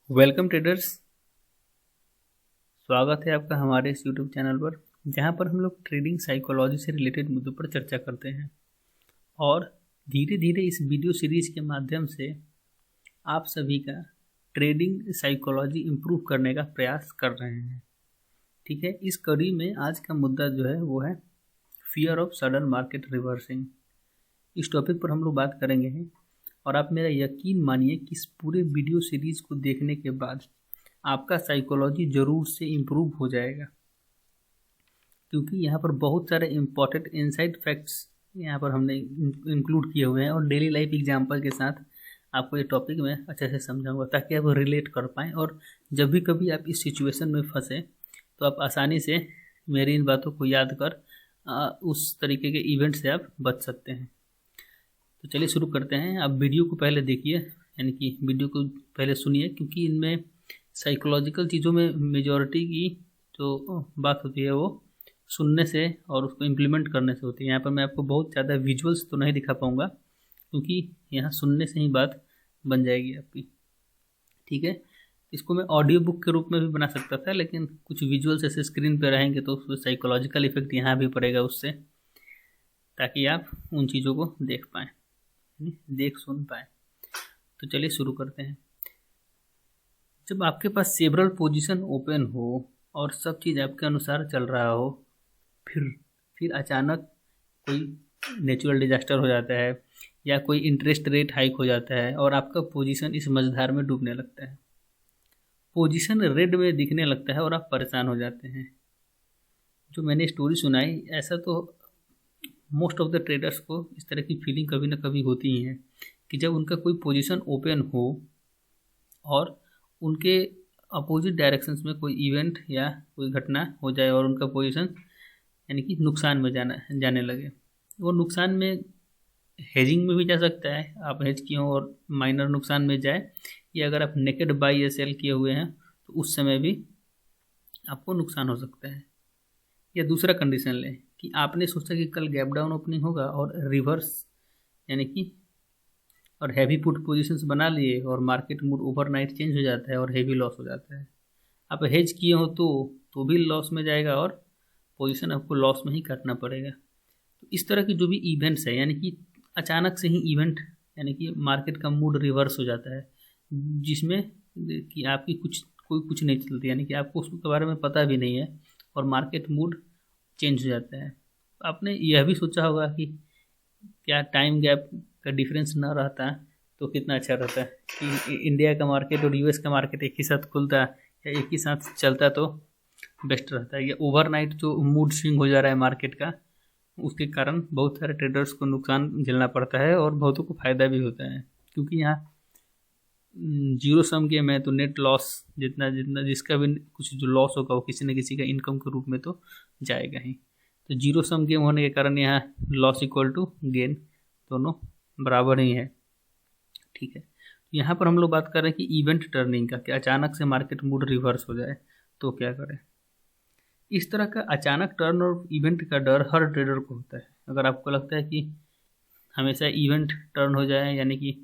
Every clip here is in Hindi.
Welcome traders. स्वागत है आपका हमारे इस यूट्यूब चैनल पर, जहां पर हम लोग ट्रेडिंग साइकोलॉजी से रिलेटेड मुद्दों पर चर्चा करते हैं और धीरे धीरे इस वीडियो सीरीज के माध्यम से आप सभी का ट्रेडिंग साइकोलॉजी इम्प्रूव करने का प्रयास कर रहे हैं। ठीक है, इस कड़ी में आज का मुद्दा जो है वो है fear of sudden market reversing. इस टॉपिक पर हम लोग बात करेंगे और आप मेरा यकीन मानिए कि इस पूरे वीडियो सीरीज को देखने के बाद आपका साइकोलॉजी ज़रूर से इम्प्रूव हो जाएगा, क्योंकि यहाँ पर बहुत सारे इम्पॉर्टेंट इनसाइड फैक्ट्स यहाँ पर हमने इंक्लूड किए हुए हैं और डेली लाइफ एग्जाम्पल के साथ आपको ये टॉपिक में अच्छे से समझाऊंगा ताकि आप रिलेट कर पाएँ और जब भी कभी आप इस सिचुएशन में फंसे तो आप आसानी से मेरी इन बातों को याद कर उस तरीके के इवेंट से आप बच सकते हैं। तो चलिए शुरू करते हैं। आप वीडियो को पहले देखिए, यानी कि वीडियो को पहले सुनिए, क्योंकि इनमें साइकोलॉजिकल चीज़ों में मेजॉरिटी की जो बात होती है वो सुनने से और उसको इम्प्लीमेंट करने से होती है। यहाँ पर मैं आपको बहुत ज़्यादा विजुअल्स तो नहीं दिखा पाऊँगा, क्योंकि यहाँ सुनने से ही बात बन जाएगी आपकी। ठीक है, इसको मैं ऑडियो बुक के रूप में भी बना सकता था, लेकिन कुछ विजुअल्स ऐसे स्क्रीन पर रहेंगे तो उसमें साइकोलॉजिकल इफेक्ट यहाँ भी पड़ेगा उससे, ताकि आप उन चीज़ों को देख पाएँ, देख सुन पाए। तो चलिए शुरू करते हैं। जब आपके पास सेवरल पोजीशन ओपन हो और सब चीज़ आपके अनुसार चल रहा हो, फिर अचानक कोई नेचुरल डिजास्टर हो जाता है या कोई इंटरेस्ट रेट हाइक हो जाता है और आपका पोजीशन इस मझधार में डूबने लगता है, पोजीशन रेड में दिखने लगता है और आप परेशान हो जाते हैं। जो मैंने स्टोरी सुनाई, ऐसा तो मोस्ट ऑफ द ट्रेडर्स को इस तरह की फीलिंग कभी ना कभी होती ही है कि जब उनका कोई पोजीशन ओपन हो और उनके अपोजिट डायरेक्शंस में कोई इवेंट या कोई घटना हो जाए और उनका पोजीशन यानी कि नुकसान में जाने लगे। वो नुकसान में हेजिंग में भी जा सकता है, आप हेज किए हो और माइनर नुकसान में जाए, या अगर आप नेकेड बाई या सेल किए हुए हैं तो उस समय भी आपको नुकसान हो सकता है। या दूसरा कंडीशन लें कि आपने सोचा कि कल गैप डाउन ओपनिंग होगा और रिवर्स यानी कि और हैवी पुट पोजीशंस बना लिए और मार्केट मूड ओवरनाइट चेंज हो जाता है और हैवी लॉस हो जाता है। आप हेज किए हो तो भी लॉस में जाएगा और पोजीशन आपको लॉस में ही काटना पड़ेगा। तो इस तरह के जो भी इवेंट्स है, यानी कि अचानक से ही इवेंट यानी कि मार्केट का मूड रिवर्स हो जाता है, जिसमें कि आपकी कोई कुछ नहीं चलती, यानी कि आपको उसके बारे में पता भी नहीं है और मार्केट मूड चेंज हो जाता है। आपने यह भी सोचा होगा कि क्या टाइम गैप का डिफरेंस ना रहता तो कितना अच्छा रहता कि इंडिया का मार्केट और यूएस का मार्केट एक ही साथ खुलता या एक ही साथ चलता तो बेस्ट रहता है। या ओवरनाइट जो मूड स्विंग हो जा रहा है मार्केट का, उसके कारण बहुत सारे ट्रेडर्स को नुकसान झेलना पड़ता है और बहुतों को फ़ायदा भी होता है, क्योंकि यहाँ जीरो सम गेम है तो नेट लॉस जितना जिसका भी कुछ जो लॉस होगा वो किसी न किसी का इनकम के रूप में तो जाएगा ही। तो जीरो सम गेम होने के कारण यहाँ लॉस इक्वल टू गेन दोनों बराबर ही है। ठीक है, यहाँ पर हम लोग बात कर रहे हैं कि इवेंट टर्निंग का, कि अचानक से मार्केट मूड रिवर्स हो जाए तो क्या करें। इस तरह का अचानक टर्न और इवेंट का डर हर ट्रेडर को होता है। अगर आपको लगता है कि हमेशा इवेंट टर्न हो जाए, यानी कि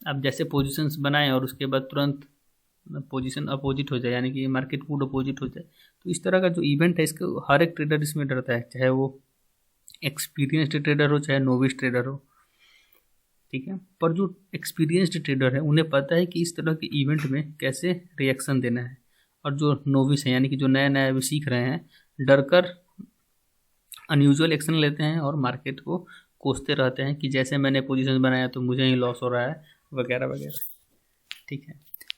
आप जैसे पोजीशंस बनाएं और उसके बाद तुरंत पोजीशन अपोजिट हो जाए, यानी कि मार्केट मूड अपोजिट हो जाए, तो इस तरह का जो इवेंट है इसको हर एक ट्रेडर इसमें डरता है, चाहे वो एक्सपीरियंस्ड ट्रेडर हो चाहे नोविस ट्रेडर हो। ठीक है, पर जो एक्सपीरियंस्ड ट्रेडर है उन्हें पता है कि इस तरह के इवेंट में कैसे रिएक्शन देना है, और जो नोविस है यानी कि जो नया नया अभी सीख रहे हैं, डर कर अनयूजुअल एक्शन लेते हैं और मार्केट को कोसते रहते हैं कि जैसे मैंने पोजीशन बनाया तो मुझे ही लॉस हो रहा है वगैरह वगैरह। ठीक है,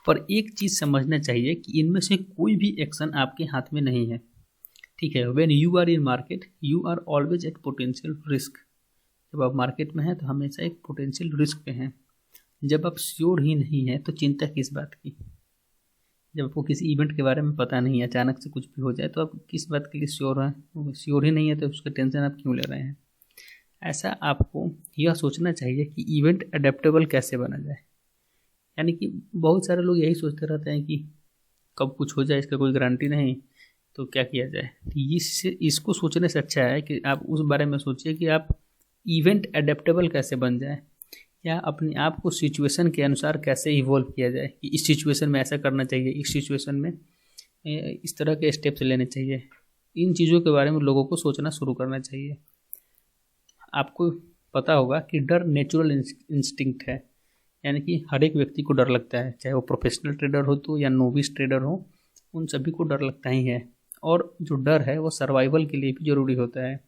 पर एक चीज़ समझना चाहिए कि इनमें से कोई भी एक्शन आपके हाथ में नहीं है। ठीक है, when you are in market you are always at potential risk. जब आप मार्केट में हैं तो हमेशा एक पोटेंशियल रिस्क पे हैं। जब आप श्योर ही नहीं है तो चिंता किस बात की। जब आपको किसी इवेंट के बारे में पता नहीं है, अचानक से कुछ भी हो जाए तो आप किस बात के लिए श्योर हैं। श्योर ही नहीं है तो उसका टेंशन आप क्यों ले रहे हैं। ऐसा आपको यह सोचना चाहिए कि इवेंट अडेप्टेबल कैसे बना जाए। यानी कि बहुत सारे लोग यही सोचते रहते हैं कि कब कुछ हो जाए, इसका कोई गारंटी नहीं, तो क्या किया जाए। इसको सोचने से अच्छा है कि आप उस बारे में सोचिए कि आप इवेंट अडेप्टेबल कैसे बन जाए। या अपने आप को सिचुएशन के अनुसार कैसे इवॉल्व किया जाए कि इस सिचुएशन में ऐसा करना चाहिए, इस सिचुएशन में इस तरह के स्टेप्स लेने चाहिए। इन चीज़ों के बारे में लोगों को सोचना शुरू करना चाहिए। आपको पता होगा कि डर नेचुरल इंस्टिंक्ट है, यानी कि हर एक व्यक्ति को डर लगता है, चाहे वो प्रोफेशनल ट्रेडर हो तो या नोविस ट्रेडर हो, उन सभी को डर लगता ही है। और जो डर है वो सर्वाइवल के लिए भी ज़रूरी होता है।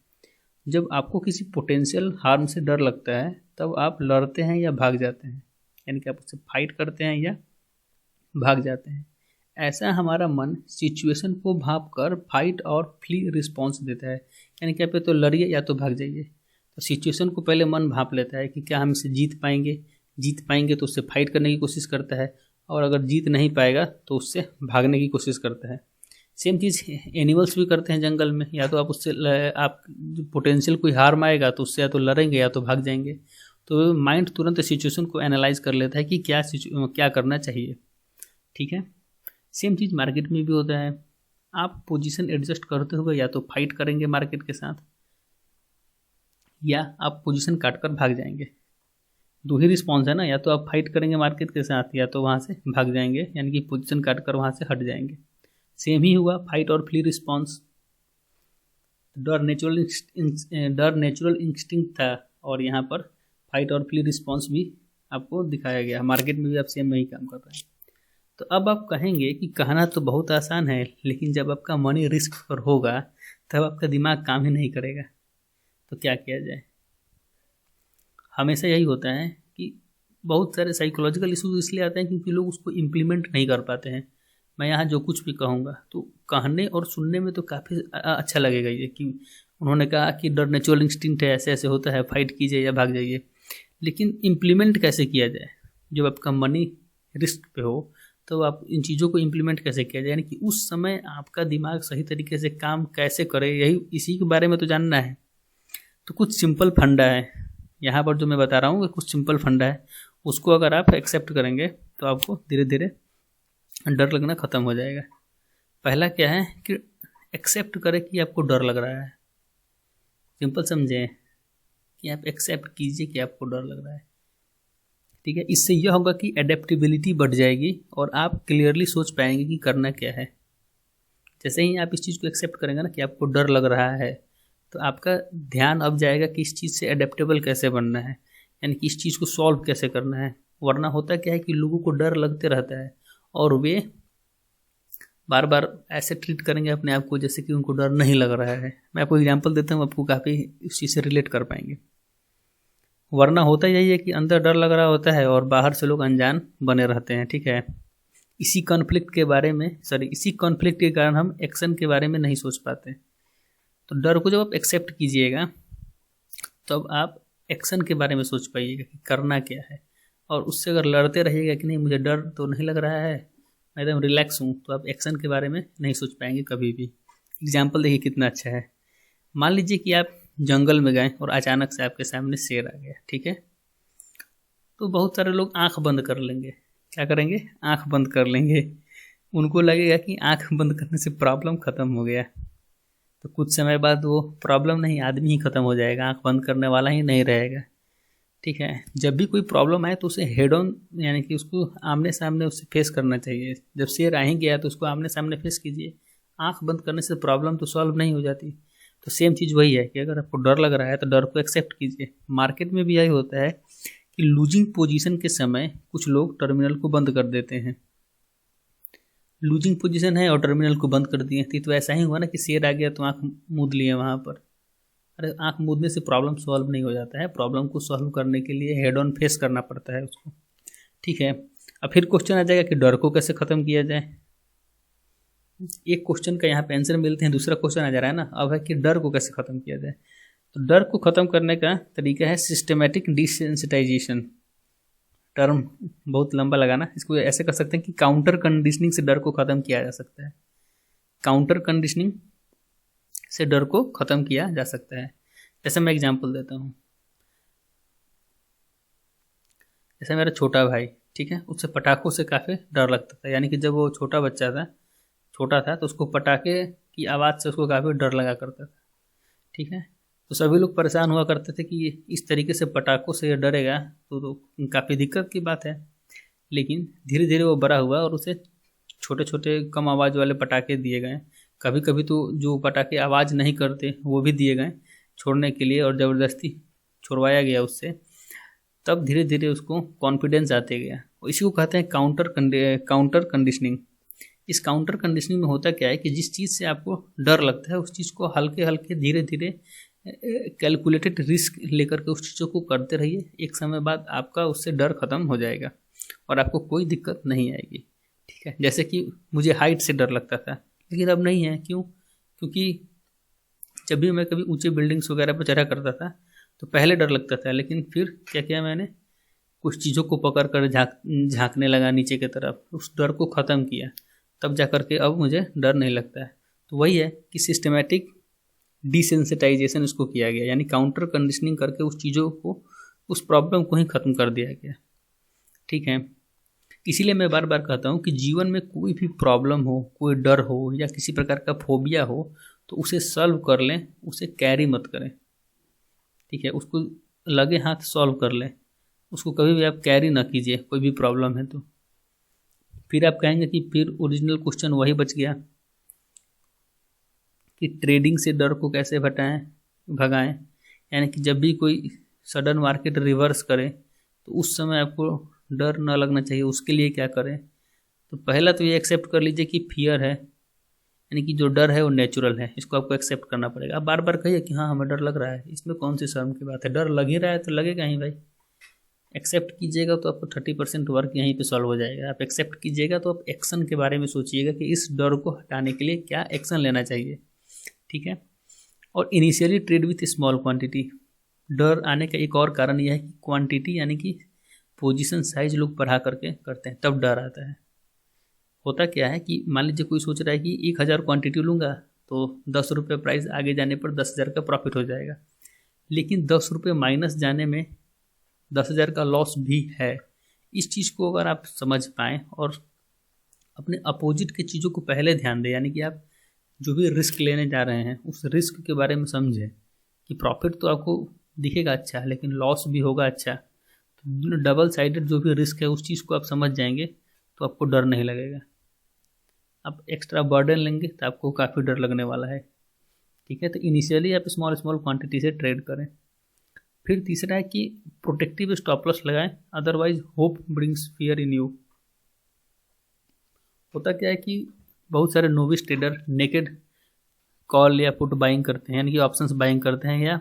जब आपको किसी पोटेंशियल हार्म से डर लगता है तब आप लड़ते हैं या भाग जाते हैं, यानी कि आप उससे फाइट करते हैं या भाग जाते हैं। ऐसा हमारा मन सिचुएशन को भाप कर फाइट और फ्ली रिस्पॉन्स देता है, यानी कि आप तो लड़िए या तो भाग जाइए। तो सिचुएशन को पहले मन भाप लेता है कि क्या हम इसे जीत पाएंगे तो उससे फाइट करने की कोशिश करता है, और अगर जीत नहीं पाएगा तो उससे भागने की कोशिश करता है। सेम चीज़ एनिमल्स भी करते हैं जंगल में, या तो आप उससे आप पोटेंशियल कोई हार्म आएगा तो उससे या तो लड़ेंगे या तो भाग जाएंगे। तो माइंड तुरंत सिचुएशन को एनालाइज कर लेता है कि क्या करना चाहिए। ठीक है, सेम चीज़ मार्केट में भी होता है। आप पोजीशन एडजस्ट करते हुए या तो फाइट करेंगे मार्केट के साथ, या आप पोजीशन काट कर भाग जाएंगे। दो ही रिस्पॉन्स है ना, या तो आप फाइट करेंगे मार्केट के साथ या तो वहाँ से भाग जाएंगे, यानी कि पोजीशन काट कर वहाँ से हट जाएंगे। सेम ही हुआ फाइट और फ्ली रिस्पॉन्स। डर नेचुरल इंस्टिंक्ट था, और यहाँ पर फाइट और फ्ली रिस्पॉन्स भी आपको दिखाया गया। मार्केट में भी आप सेम वही काम कर रहे हैं। तो अब आप कहेंगे कि कहना तो बहुत आसान है, लेकिन जब आपका मनी रिस्क पर होगा तब आपका दिमाग काम ही नहीं करेगा। तो क्या किया जाए? हमेशा यही होता है कि बहुत सारे साइकोलॉजिकल इशूज इसलिए आते हैं क्योंकि लोग उसको इम्प्लीमेंट नहीं कर पाते हैं। मैं यहाँ जो कुछ भी कहूँगा तो कहने और सुनने में तो काफ़ी अच्छा लगेगा ये कि उन्होंने कहा कि डर नेचुरल इंस्टिंक्ट है, ऐसे ऐसे होता है, फाइट कीजिए या भाग जाइए। लेकिन इम्प्लीमेंट कैसे किया जाए? जब आपका मनी रिस्क पे हो तो आप इन चीज़ों को इम्प्लीमेंट कैसे किया जाए, यानी कि उस समय आपका दिमाग सही तरीके से काम कैसे करे, इसी के बारे में तो जानना है। तो कुछ सिंपल फंडा है यहाँ पर जो मैं बता रहा हूँ, कुछ सिंपल फंडा है। उसको अगर आप एक्सेप्ट करेंगे तो आपको धीरे धीरे डर लगना ख़त्म हो जाएगा। पहला क्या है कि एक्सेप्ट करें कि आपको डर लग रहा है। सिंपल समझें कि आप एक्सेप्ट कीजिए कि आपको डर लग रहा है। ठीक है, इससे यह होगा कि एडेप्टेबिलिटी बढ़ जाएगी और आप क्लियरली सोच पाएंगे कि करना क्या है। जैसे ही आप इस चीज़ को एक्सेप्ट करेंगे ना कि आपको डर लग रहा है, तो आपका ध्यान अब जाएगा कि इस चीज़ से एडेप्टेबल कैसे बनना है, यानी कि इस चीज़ को सॉल्व कैसे करना है। वरना होता क्या है कि लोगों को डर लगते रहता है और वे बार बार ऐसे ट्रीट करेंगे अपने आप को जैसे कि उनको डर नहीं लग रहा है। मैं आपको एग्जांपल देता हूँ, आपको काफ़ी इस चीज़ से रिलेट कर पाएंगे। वरना होता यही है कि अंदर डर लग रहा होता है और बाहर से लोग अनजान बने रहते हैं। ठीक है, इसी कॉन्फ्लिक्ट के कारण हम एक्शन के बारे में नहीं सोच पाते। तो डर को जब आप एक्सेप्ट कीजिएगा तब आप एक्शन के बारे में सोच पाइएगा कि करना क्या है। और उससे अगर लड़ते रहिएगा कि नहीं मुझे डर तो नहीं लग रहा है, मैं एकदम रिलैक्स हूँ, तो आप एक्शन के बारे में नहीं सोच पाएंगे कभी भी। एग्जाम्पल देखिए कितना अच्छा है। मान लीजिए कि आप जंगल में गए और अचानक से आपके सामने शेर आ गया। ठीक है, तो बहुत सारे लोग आंख बंद कर लेंगे। क्या करेंगे? आंख बंद कर लेंगे। उनको लगेगा कि आंख बंद करने से प्रॉब्लम ख़त्म हो गया। तो कुछ समय बाद वो प्रॉब्लम नहीं, आदमी ही ख़त्म हो जाएगा, आंख बंद करने वाला ही नहीं रहेगा। ठीक है, जब भी कोई प्रॉब्लम आए तो उसे हेड ऑन, यानी कि उसको आमने सामने उससे फेस करना चाहिए। जब शेर आ ही गया तो उसको आमने सामने फेस कीजिए। आंख बंद करने से प्रॉब्लम तो सॉल्व नहीं हो जाती। तो सेम चीज़ वही है कि अगर आपको डर लग रहा है तो डर को एक्सेप्ट कीजिए। मार्केट में भी यही होता है कि लूजिंग पोजीशन के समय कुछ लोग टर्मिनल को बंद कर देते हैं। लूजिंग पोजीशन है और टर्मिनल को बंद कर दिए, तो ऐसा ही हुआ ना कि शेर आ गया तो आंख मूंद लिए वहाँ पर। अरे आंख मूंदने से प्रॉब्लम सॉल्व नहीं हो जाता है। प्रॉब्लम को सॉल्व करने के लिए हेड ऑन फेस करना पड़ता है उसको। ठीक है, अब फिर क्वेश्चन आ जाएगा कि डर को कैसे ख़त्म किया जाए। एक क्वेश्चन का यहाँ पे आंसर मिलते हैं, दूसरा क्वेश्चन आ जा रहा है ना, अब है कि डर को कैसे ख़त्म किया जाए। तो डर को ख़त्म करने का तरीका है सिस्टमेटिक डिसेंसिटाइजेशन। टर्म बहुत लंबा लगा ना, इसको ऐसे कर सकते हैं कि काउंटर कंडीशनिंग से डर को ख़त्म किया जा सकता है। काउंटर कंडीशनिंग से डर को ख़त्म किया जा सकता है। जैसे मैं एग्जांपल देता हूँ, जैसे मेरा छोटा भाई, ठीक है, उससे पटाखों से काफ़ी डर लगता था। यानी कि जब वो छोटा था तो उसको पटाखे की आवाज़ से उसको काफ़ी डर लगा करता था। ठीक है, तो सभी लोग परेशान हुआ करते थे कि ये इस तरीके से पटाखों से डरेगा तो काफ़ी दिक्कत की बात है। लेकिन धीरे धीरे वो बड़ा हुआ और उसे छोटे छोटे कम आवाज़ वाले पटाखे दिए गए। कभी कभी तो जो पटाखे आवाज़ नहीं करते वो भी दिए गए छोड़ने के लिए, और ज़बरदस्ती छुड़वाया गया उससे। तब धीरे धीरे उसको कॉन्फिडेंस आते गया। इसी को कहते हैं काउंटर कंडीशनिंग। इस काउंटर कंडीशनिंग में होता क्या है कि जिस चीज़ से आपको डर लगता है उस चीज़ को हल्के हल्के धीरे धीरे कैलकुलेटेड रिस्क लेकर के उस चीज़ों को करते रहिए। एक समय बाद आपका उससे डर खत्म हो जाएगा और आपको कोई दिक्कत नहीं आएगी। ठीक है, जैसे कि मुझे हाइट से डर लगता था, लेकिन अब नहीं है। क्यों? क्योंकि जब भी मैं कभी ऊंचे बिल्डिंग्स वगैरह पर चढ़ा करता था तो पहले डर लगता था, लेकिन फिर क्या किया मैंने, कुछ चीज़ों को पकड़ कर झाँकने लगा नीचे की तरफ, उस डर को ख़त्म किया, तब जा कर के अब मुझे डर नहीं लगता है। तो वही है कि सिस्टमेटिक डिसेंसिटाइजेशन इसको किया गया, यानी काउंटर कंडीशनिंग करके उस चीज़ों को, उस प्रॉब्लम को ही ख़त्म कर दिया गया। ठीक है, इसीलिए मैं बार बार कहता हूँ कि जीवन में कोई भी प्रॉब्लम हो, कोई डर हो या किसी प्रकार का फोबिया हो तो उसे सॉल्व कर लें, उसे कैरी मत करें। ठीक है, उसको लगे हाथ सॉल्व कर लें, उसको कभी भी आप कैरी ना कीजिए कोई भी प्रॉब्लम है तो। फिर आप कहेंगे कि फिर ओरिजिनल क्वेश्चन वही बच गया कि ट्रेडिंग से डर को कैसे भगाएं। यानी कि जब भी कोई सडन मार्केट रिवर्स करे तो उस समय आपको डर ना लगना चाहिए। उसके लिए क्या करें? तो पहला तो ये एक्सेप्ट कर लीजिए कि फियर है, यानी कि जो डर है वो नेचुरल है, इसको आपको एक्सेप्ट करना पड़ेगा। आप बार बार कहिए कि हाँ हमें डर लग रहा है, इसमें कौन सी शर्म की बात है, डर लग ही रहा है तो लगेगा ही भाई। एक्सेप्ट कीजिएगा तो आपको 30% वर्क यहीं पे सॉल्व हो जाएगा। आप एक्सेप्ट कीजिएगा तो आप एक्शन के बारे में सोचिएगा कि इस डर को हटाने के लिए क्या एक्शन लेना चाहिए। ठीक है, और initially trade with small quantity. डर आने का एक और कारण यह है कि क्वांटिटी यानी कि पोजीशन साइज लोग बढ़ा करके करते हैं, तब डर आता है। होता क्या है कि मान लीजिए कोई सोच रहा है कि 1000 क्वांटिटी लूँगा तो 10 रुपये प्राइस आगे जाने पर 10,000 का प्रॉफिट हो जाएगा, लेकिन 10 रुपये माइनस जाने में 10,000 का लॉस भी है। इस चीज़ को अगर आप समझ पाएँ और अपने अपोजिट की चीज़ों को पहले ध्यान दें, यानी कि आप जो भी रिस्क लेने जा रहे हैं उस रिस्क के बारे में समझें कि प्रॉफिट तो आपको दिखेगा अच्छा लेकिन लॉस भी होगा अच्छा। तो डबल साइडेड जो भी रिस्क है उस चीज़ को आप समझ जाएंगे तो आपको डर नहीं लगेगा। आप एक्स्ट्रा बर्डन लेंगे तो आपको काफ़ी डर लगने वाला है। ठीक है, तो इनिशियली आप स्मॉल क्वांटिटी से ट्रेड करें। फिर तीसरा है कि प्रोटेक्टिव स्टॉप लॉस लगाएं, otherwise hope brings fear in you. होता क्या है कि बहुत सारे नोविस ट्रेडर नेकेड कॉल या पुट बाइंग करते हैं, यानी कि ऑप्शंस बाइंग करते हैं, या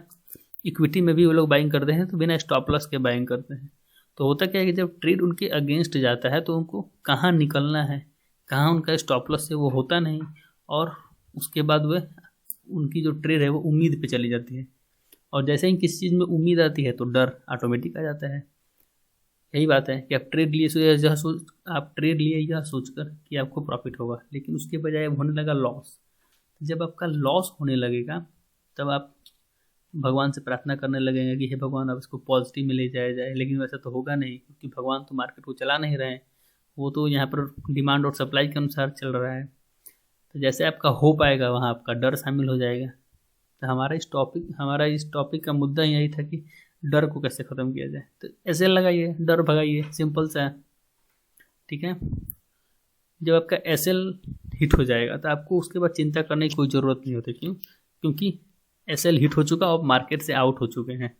इक्विटी में भी वो लोग बाइंग करते हैं तो बिना स्टॉप लॉस के बाइंग करते हैं। तो होता क्या है कि जब ट्रेड उनके अगेंस्ट जाता है तो उनको कहाँ निकलना है, कहाँ उनका स्टॉप लॉस है वो होता नहीं, और उसके बाद वह उनकी जो ट्रेड है वो उम्मीद पे चली जाती है, और जैसे ही किसी चीज़ में उम्मीद आती है तो डर ऑटोमेटिक आ जाता है। यही बात है कि आप ट्रेड लिए यह सोचकर कि आपको प्रॉफिट होगा, लेकिन उसके बजाय अब होने लगा लॉस। जब आपका लॉस होने लगेगा तब आप भगवान से प्रार्थना करने लगेंगे कि हे भगवान अब इसको पॉजिटिव में ले जाया जाए, लेकिन वैसा तो होगा नहीं, क्योंकि भगवान तो मार्केट को चला नहीं रहे हैं, वो तो यहाँ पर डिमांड और सप्लाई के अनुसार चल रहा है। तो जैसे आपका होप आएगा वहाँ आपका डर शामिल हो जाएगा। तो हमारा इस टॉपिक का मुद्दा यही था कि डर को कैसे ख़त्म किया जाए। तो ऐसे लगाइए, डर भगाइए, सिंपल सा है। ठीक है, जब आपका एसएल हिट हो जाएगा तो आपको उसके बाद चिंता करने की कोई ज़रूरत नहीं होती। क्यों? क्योंकि एसएल हिट हो चुका और मार्केट से आउट हो चुके हैं।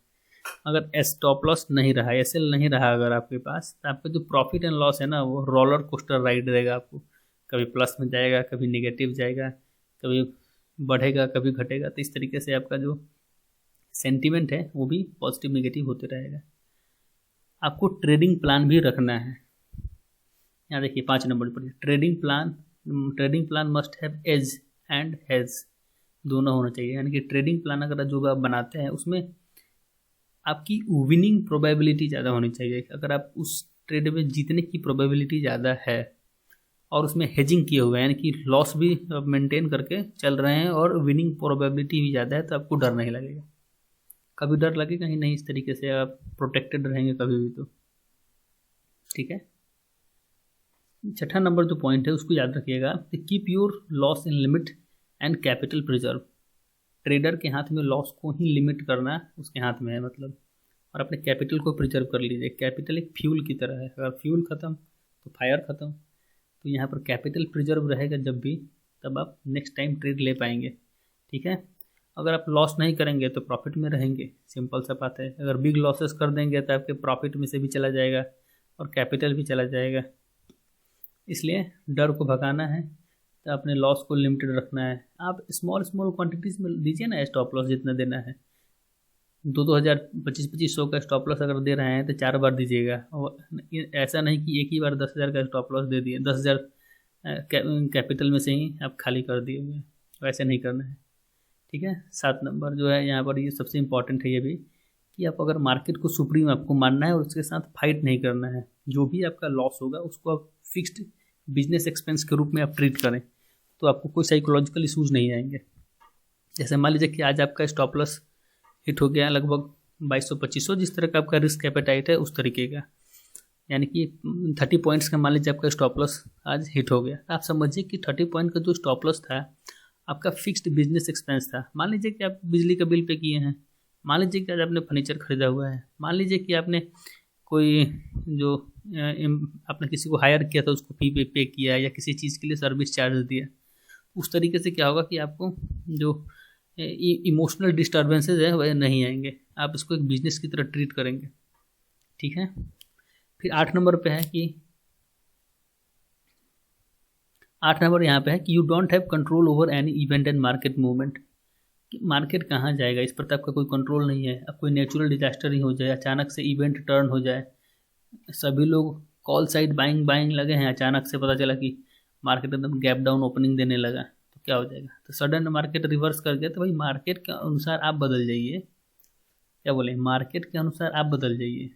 अगर स्टॉप लॉस नहीं रहा, एसएल नहीं रहा अगर आपके पास, तो आपका जो प्रॉफिट एंड लॉस है ना वो रोलर कोस्टर राइड रहेगा। आपको कभी प्लस में जाएगा, कभी नेगेटिव जाएगा, कभी बढ़ेगा, कभी घटेगा। तो इस तरीके से आपका जो सेंटीमेंट है वो भी पॉजिटिव नेगेटिव होते रहेगा। आपको ट्रेडिंग प्लान भी रखना है। यहाँ देखिए 5 नंबर पर trading plan must have edge and hedge, दोनों होना चाहिए। यानी कि ट्रेडिंग प्लान अगर जो आप बनाते हैं उसमें आपकी विनिंग प्रोबेबिलिटी ज़्यादा होनी चाहिए। अगर आप उस ट्रेड में जीतने की प्रोबेबिलिटी ज़्यादा है और उसमें हेजिंग किए हुए हैं, यानी कि लॉस भी आप मेंटेन करके चल रहे हैं और विनिंग प्रोबेबिलिटी भी ज़्यादा है, तो आपको डर नहीं लगेगा। कभी डर लगेगा ही नहीं। इस तरीके से आप प्रोटेक्टेड रहेंगे कभी भी। तो ठीक है, 6ठा नंबर जो पॉइंट है उसको याद रखिएगा कि keep your loss in limit and capital preserve. Trader के हाथ में लॉस को ही लिमिट करना उसके हाथ में है मतलब। और अपने कैपिटल को प्रिजर्व कर लीजिए। कैपिटल एक फ्यूल की तरह है, अगर फ्यूल ख़त्म तो फायर ख़त्म। तो यहाँ पर कैपिटल प्रिजर्व रहेगा जब भी, तब आप नेक्स्ट टाइम ट्रेड ले पाएंगे। ठीक है, अगर आप लॉस नहीं करेंगे तो प्रॉफिट में रहेंगे, सिंपल सा बात है। अगर बिग लॉसेस कर देंगे तो आपके प्रॉफिट में से भी चला जाएगा और कैपिटल भी चला जाएगा। इसलिए डर को भगाना है तो अपने लॉस को लिमिटेड रखना है। आप स्मॉल क्वांटिटीज़ में दीजिए ना स्टॉप लॉस, जितना देना है 2,000 2500 का स्टॉप लॉस अगर दे रहे हैं तो 4 बार दीजिएगा। और ऐसा नहीं कि एक ही बार 10,000 का स्टॉप लॉस दे दिए, 10,000 कैपिटल में से ही आप खाली कर दिए हुए, वैसे नहीं करना है। ठीक है, 7 नंबर जो है यहाँ पर, ये सबसे इम्पॉर्टेंट है ये भी, कि आप अगर मार्केट को सुप्रीम आपको मानना है और उसके साथ फाइट नहीं करना है। जो भी आपका लॉस होगा उसको आप फिक्स्ड बिजनेस एक्सपेंस के रूप में आप ट्रीट करें, तो आपको कोई साइकोलॉजिकल इशूज़ नहीं आएंगे। जैसे मान लीजिए कि आज आपका स्टॉप लॉस हिट हो गया लगभग 2200-2500, जिस तरह का आपका रिस्क एपेटाइट है उस तरीके का, यानी कि 30 पॉइंट्स का मान लीजिए आपका स्टॉप लॉस आज हिट हो गया। आप समझिए कि 30 पॉइंट का जो स्टॉप लॉस था आपका फिक्स्ड बिजनेस एक्सपेंस था। मान लीजिए कि आप बिजली का बिल पे किए हैं, मान लीजिए कि आज आपने फर्नीचर खरीदा हुआ है, मान लीजिए कि आपने कोई जो आपने किसी को हायर किया था उसको फी पे किया, या किसी चीज़ के लिए सर्विस चार्ज दिया। उस तरीके से क्या होगा कि आपको जो इमोशनल डिस्टर्बेंसेस है वह नहीं आएंगे, आप इसको एक बिजनेस की तरह ट्रीट करेंगे। ठीक है, फिर 8 नंबर पे है कि 8 नंबर यहाँ पे है कि you don't have control over any event and market movement. Market कहाँ जाएगा इस पर तो आपका कोई कंट्रोल नहीं है। अब कोई नेचुरल डिजास्टर ही हो जाए, अचानक से इवेंट टर्न हो जाए, सभी लोग कॉल साइड बाइंग लगे हैं, अचानक से पता चला कि मार्केट एकदम गैप डाउन ओपनिंग देने लगा, तो क्या हो जाएगा? तो सडन मार्केट रिवर्स कर गया, तो भाई मार्केट के अनुसार आप बदल जाइए। क्या बोले, मार्केट के अनुसार आप बदल जाइए,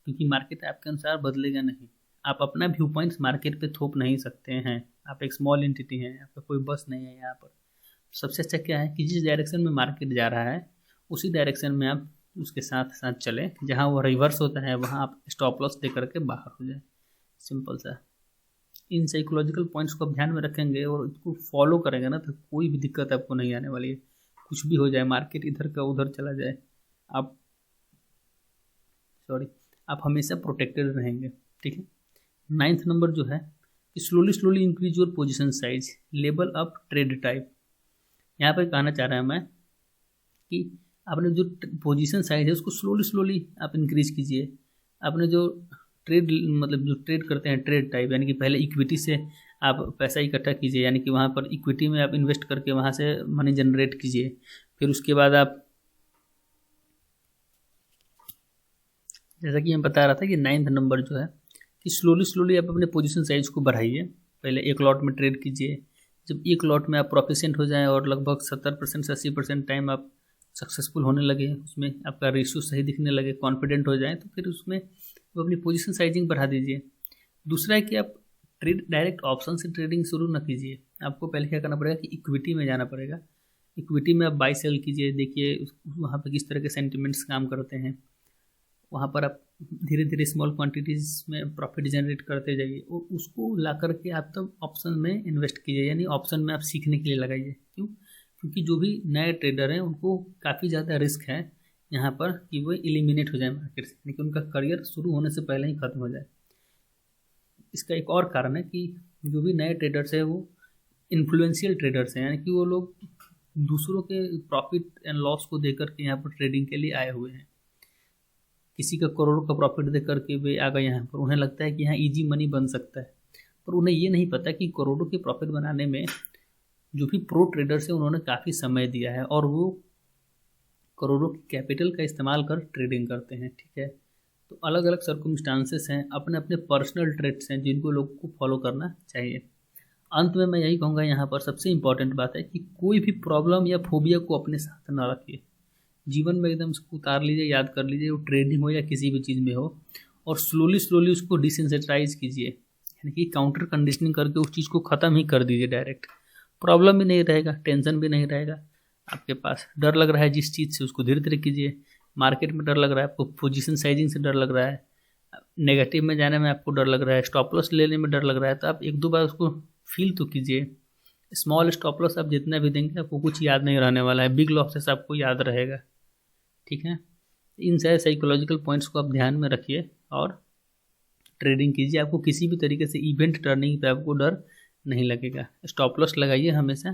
क्योंकि मार्केट आपके अनुसार बदलेगा नहीं। आप अपना व्यू पॉइंट्स मार्केट पे थोप नहीं सकते हैं। आप एक स्मॉल एंटिटी हैं, आपका कोई बस नहीं है यहाँ पर। सबसे अच्छा क्या है कि जिस डायरेक्शन में मार्केट जा रहा है उसी डायरेक्शन में आप उसके साथ साथ चलें। जहाँ वो रिवर्स होता है वहाँ आप स्टॉप लॉस दे करके बाहर हो जाए, सिंपल सा। इन साइकोलॉजिकल पॉइंट्स को आप ध्यान में रखेंगे और इसको फॉलो करेंगे ना, तो कोई भी दिक्कत आपको नहीं आने वाली है। कुछ भी हो जाए, मार्केट इधर का उधर चला जाए, आप हमेशा प्रोटेक्टेड रहेंगे। ठीक है, 9th नंबर जो है कि slowly increase your position size, level up trade type. यहाँ पर कहना चाह रहा है मैं कि आपने जो पोजीशन साइज है उसको स्लोली आप इंक्रीज कीजिए। आपने जो ट्रेड मतलब जो ट्रेड करते हैं ट्रेड टाइप, यानी कि पहले इक्विटी से आप पैसा इकट्ठा कीजिए, यानी कि वहाँ पर इक्विटी में आप इन्वेस्ट करके वहाँ से मनी जनरेट कीजिए। फिर उसके बाद आप, जैसा कि मैं बता रहा था कि 9th नंबर जो है कि स्लोली आप अपने पोजीशन साइज को बढ़ाइए। पहले एक लॉट में ट्रेड कीजिए। जब एक लॉट में आप प्रोफिशिएंट हो जाएं और लगभग 70% से 80% टाइम आप सक्सेसफुल होने लगे, उसमें आपका रेशियो सही दिखने लगे, कॉन्फिडेंट हो जाए, तो फिर उसमें वो अपनी पोजीशन साइजिंग बढ़ा दीजिए। दूसरा है कि आप ट्रेड डायरेक्ट ऑप्शन से ट्रेडिंग शुरू न कीजिए। आपको पहले क्या करना पड़ेगा कि इक्विटी में जाना पड़ेगा। इक्विटी में आप बाई सेल कीजिए, देखिए वहाँ पर किस तरह के सेंटिमेंट्स काम करते हैं। वहाँ पर आप धीरे धीरे स्मॉल क्वांटिटीज़ में प्रॉफिट जनरेट करते जाइए और उसको ला करके आप तब ऑप्शन में इन्वेस्ट कीजिए, यानी ऑप्शन में आप सीखने के लिए लगाइए। क्यों? क्योंकि जो भी नए ट्रेडर हैं उनको काफ़ी ज़्यादा रिस्क है यहाँ पर कि वो एलिमिनेट हो जाए मार्केट से, लेकिन उनका करियर शुरू होने से पहले ही ख़त्म हो जाए। इसका एक और कारण है कि जो भी नए ट्रेडर्स हैं वो इन्फ्लुएंशियल ट्रेडर्स हैं, यानी कि वो लोग दूसरों के प्रॉफिट एंड लॉस को देकर के यहाँ पर ट्रेडिंग के लिए आए हुए हैं। किसी का करोड़ों का प्रॉफिट दे करके वे आ गए यहाँ पर, उन्हें लगता है कि यहाँ इजी मनी बन सकता है, पर उन्हें ये नहीं पता कि करोड़ों के प्रॉफिट बनाने में जो भी प्रो ट्रेडर्स हैं उन्होंने काफ़ी समय दिया है और वो करोड़ों की कैपिटल का इस्तेमाल कर ट्रेडिंग करते हैं। ठीक है, तो अलग अलग सर्कमस्टांसेस हैं, अपने अपने पर्सनल ट्रेड्स हैं जिनको लोगों को फॉलो करना चाहिए। अंत में मैं यही कहूँगा, यहाँ पर सबसे इम्पॉर्टेंट बात है कि कोई भी प्रॉब्लम या फोबिया को अपने साथ ना रखिए। जीवन में एकदम उसको उतार लीजिए, याद कर लीजिए, वो ट्रेडिंग हो या किसी भी चीज़ में हो, और स्लोली उसको डिसेंसिटाइज कीजिए, यानी कि काउंटर कंडीशनिंग करके उस चीज़ को ख़त्म ही कर दीजिए डायरेक्ट। प्रॉब्लम भी नहीं रहेगा, टेंशन भी नहीं रहेगा आपके पास। डर लग रहा है जिस चीज़ से, उसको धीरे धीरे कीजिए। मार्केट में डर लग रहा है आपको, पोजीशन साइजिंग से डर लग रहा है, नेगेटिव में जाने में आपको डर लग रहा है, स्टॉप लॉस लेने में डर लग रहा है, तो आप 1-2 बार उसको फील तो कीजिए। स्मॉल स्टॉप लॉस आप जितना भी देंगे आपको कुछ याद नहीं रहने वाला है, बिग लॉसेस आपको याद रहेगा। ठीक है, इन सारे साइकोलॉजिकल पॉइंट्स को आप ध्यान में रखिए और ट्रेडिंग कीजिए। आपको किसी भी तरीके से इवेंट टर्निंग पे आपको डर नहीं लगेगा। स्टॉप लॉस लगाइए, हमेशा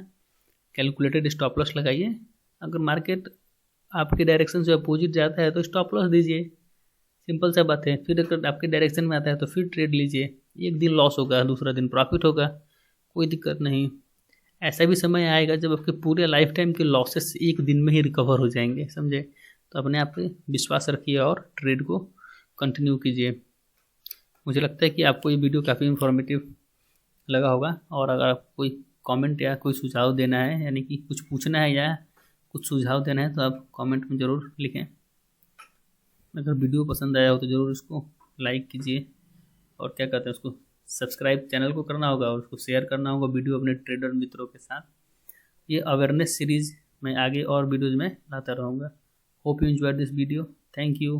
कैलकुलेटेड स्टॉप लॉस लगाइए। अगर मार्केट आपके डायरेक्शन से अपोजिट जाता है तो स्टॉप लॉस दीजिए, सिंपल सा बात है। फिर अगर आपके डायरेक्शन में आता है तो फिर ट्रेड लीजिए। एक दिन लॉस होगा, दूसरा दिन प्रॉफिट होगा, कोई दिक्कत नहीं। ऐसा भी समय आएगा जब आपके पूरे लाइफ टाइम के लॉसेस एक दिन में ही रिकवर हो जाएंगे, समझे। तो अपने आप पे विश्वास रखिए और ट्रेड को कंटिन्यू कीजिए। मुझे लगता है कि आपको ये वीडियो काफ़ी इन्फॉर्मेटिव लगा होगा। और अगर आपको कोई कमेंट या कोई सुझाव देना है, यानी कि कुछ पूछना है या कुछ सुझाव देना है, तो आप कमेंट में ज़रूर लिखें। अगर वीडियो पसंद आया हो तो ज़रूर उसको लाइक कीजिए और क्या कहते हैं उसको सब्सक्राइब चैनल को करना होगा और उसको शेयर करना होगा वीडियो अपने ट्रेडर मित्रों के साथ। ये अवेयरनेस सीरीज़ मैं आगे और वीडियोज़ में लाता रहूँगा। Hope you enjoyed this video. Thank you.